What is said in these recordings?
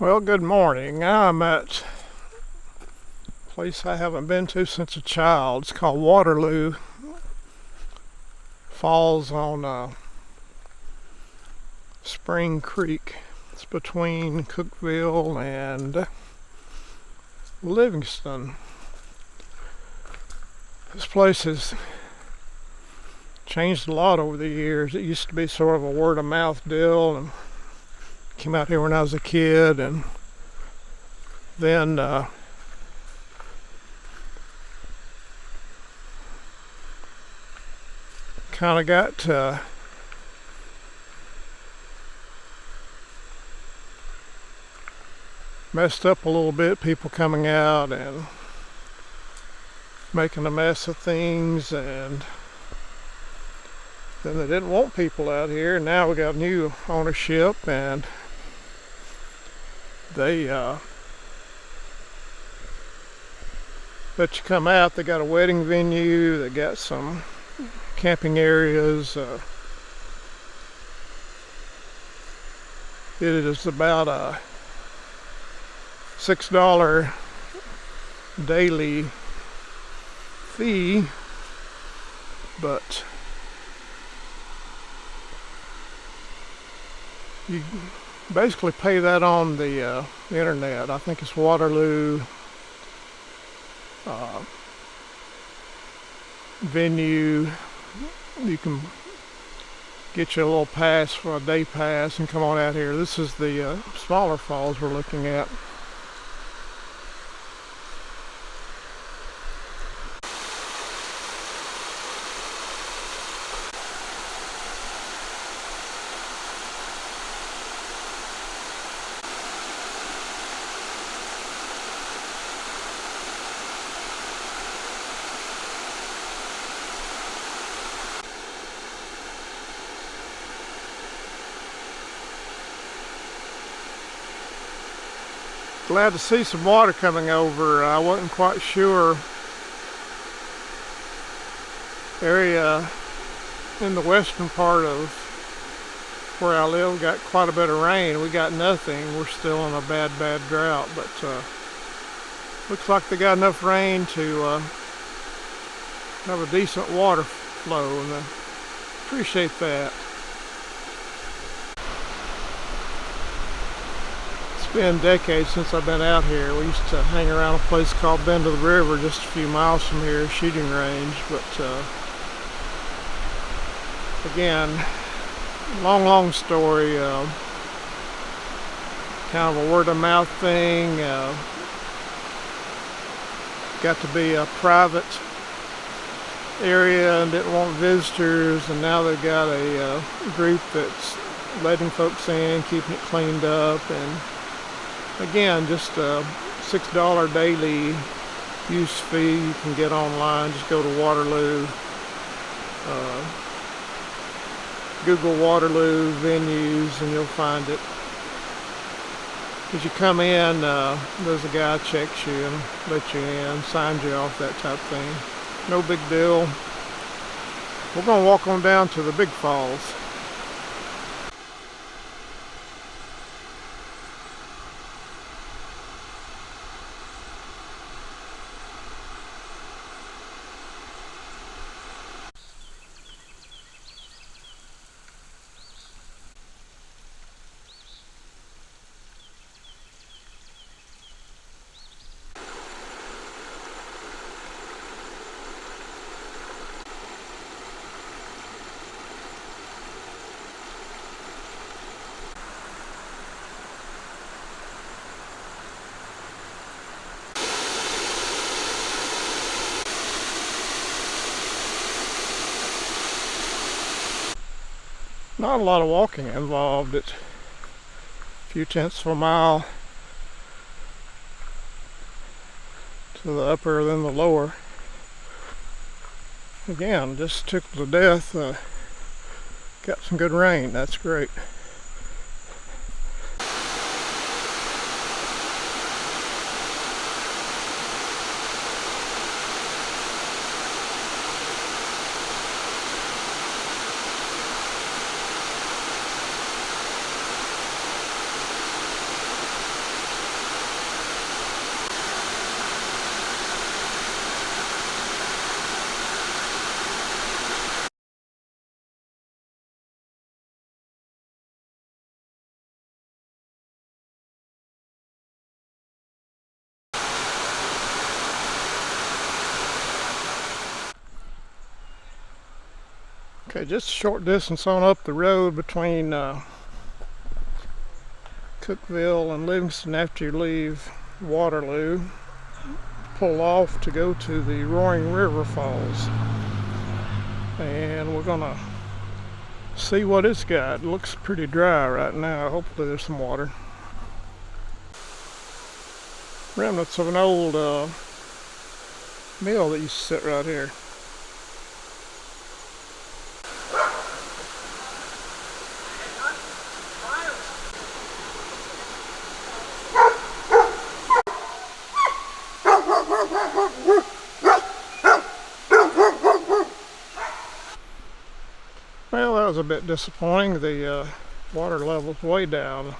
Well, good morning. I'm at a place I haven't been to since a child. It's called Waterloo Falls on Spring Creek. It's between Cookeville and Livingston. This place has changed a lot over the years. It used to be sort of a word of mouth deal, and came out here when I was a kid, and then kind of got messed up a little bit. People coming out and making a mess of things, and then they didn't want people out here. And now we got new ownership, and they let you come out. They got a wedding venue, they got some camping areas. It is about a $6 daily fee, but you basically pay that on the internet. I think it's Waterloo venue. You can get you a little pass for a day pass and come on out here. This is the smaller falls we're looking at. Glad to see some water coming over. I wasn't quite sure. Area in the western part of where I live got quite a bit of rain. We got nothing. We're still in a bad drought, but looks like they got enough rain to have a decent water flow, and I appreciate that. It's been decades since I've been out here. We used to hang around a place called Bend of the River, just a few miles from here, shooting range. But again, long story. Kind of a word of mouth thing. Got to be a private area and didn't want visitors, and now they've got a group that's letting folks in, keeping it cleaned up, and again, just a $6 daily use fee. You can get online. Just go to Waterloo. Google Waterloo Venues and you'll find it. As you come in, there's a guy checks you and lets you in, signs you off, that type of thing. No big deal. We're going to walk on down to the big falls. Not a lot of walking involved. It's a few tenths of a mile to the upper than the lower. Again, just tickled to death. Got some good rain. That's great. Okay, just a short distance on up the road between Cookeville and Livingston after you leave Waterloo. Pull off to go to the Roaring River Falls. And we're gonna see what it's got. It looks pretty dry right now. Hopefully there's some water. Remnants of an old mill that used to sit right here. Well, that was a bit disappointing. The water level's way down. A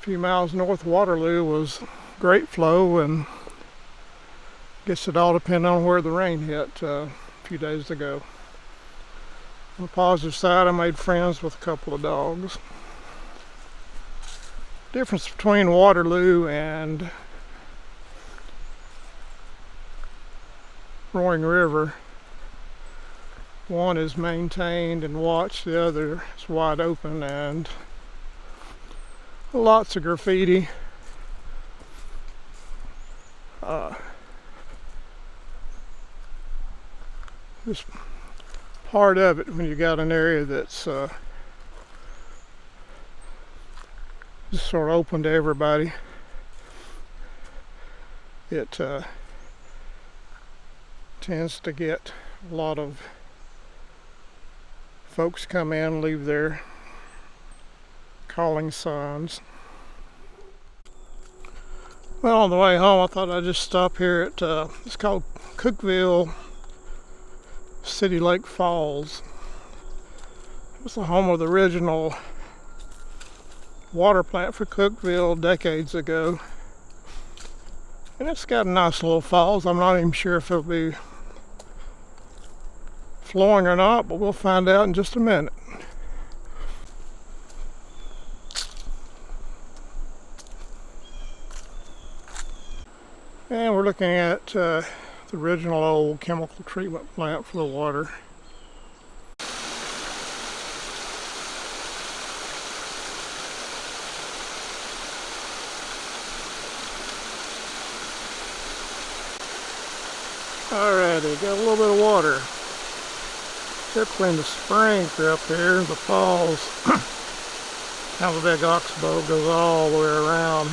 few miles north of Waterloo was great flow, and I guess it all depended on where the rain hit a few days ago. On the positive side, I made friends with a couple of dogs. Difference between Waterloo and Roaring River: one is maintained and watched, the other is wide open, and lots of graffiti. This part of it, when you got an area that's just sort of open to everybody, it tends to get a lot of folks come in, leave their calling signs. Well, on the way home, I thought I'd just stop here at it's called Cookeville City Lake Falls. It was the home of the original water plant for Cookeville decades ago, and it's got a nice little falls. I'm not even sure if it'll be flowing or not, but we'll find out in just a minute. And we're looking at the original old chemical treatment plant for the water. Alrighty, got a little bit of water. Typically in the spring through up here, the falls, kind of a big oxbow goes all the way around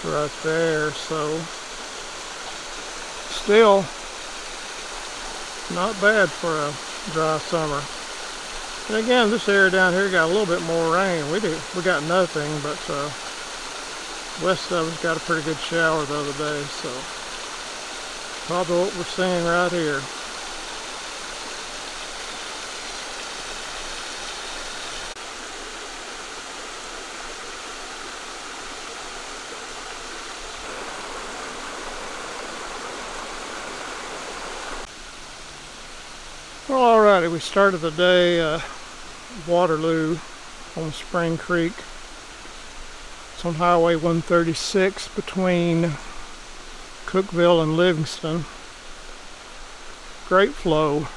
to right there, so still not bad for a dry summer. And again, this area down here got a little bit more rain. We got nothing, but west of us got a pretty good shower the other day, so probably what we're seeing right here. Well, alrighty, we started the day Waterloo on Spring Creek. It's on Highway 136 between Cookeville and Livingston. Great flow,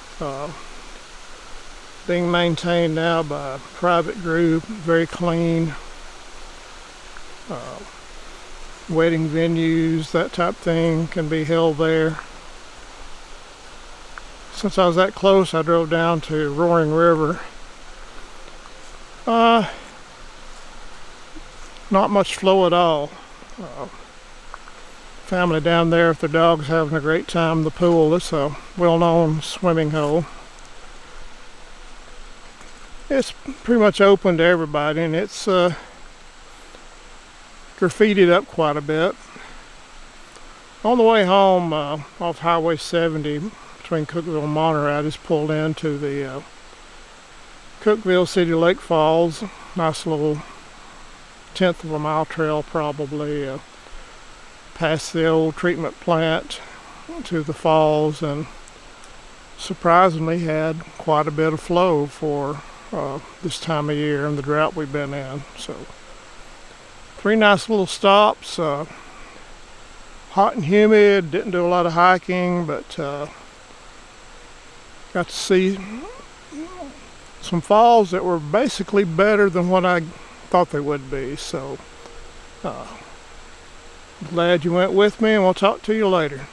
being maintained now by a private group, very clean. Wedding venues, that type thing can be held there. Since I was that close, I drove down to Roaring River. Not much flow at all. Family down there, if their dog's having a great time in the pool, it's a well-known swimming hole. It's pretty much open to everybody, and it's graffitied up quite a bit. On the way home, off Highway 70, between Cookeville and Monterey, I just pulled into the Cookeville City Lake Falls. Nice little 1/10 of a mile trail, probably, past the old treatment plant to the falls, and surprisingly had quite a bit of flow for this time of year and the drought we've been in. So 3 nice little stops. Hot and humid, didn't do a lot of hiking, but got to see some falls that were basically better than what I thought they would be. So glad you went with me, and we'll talk to you later.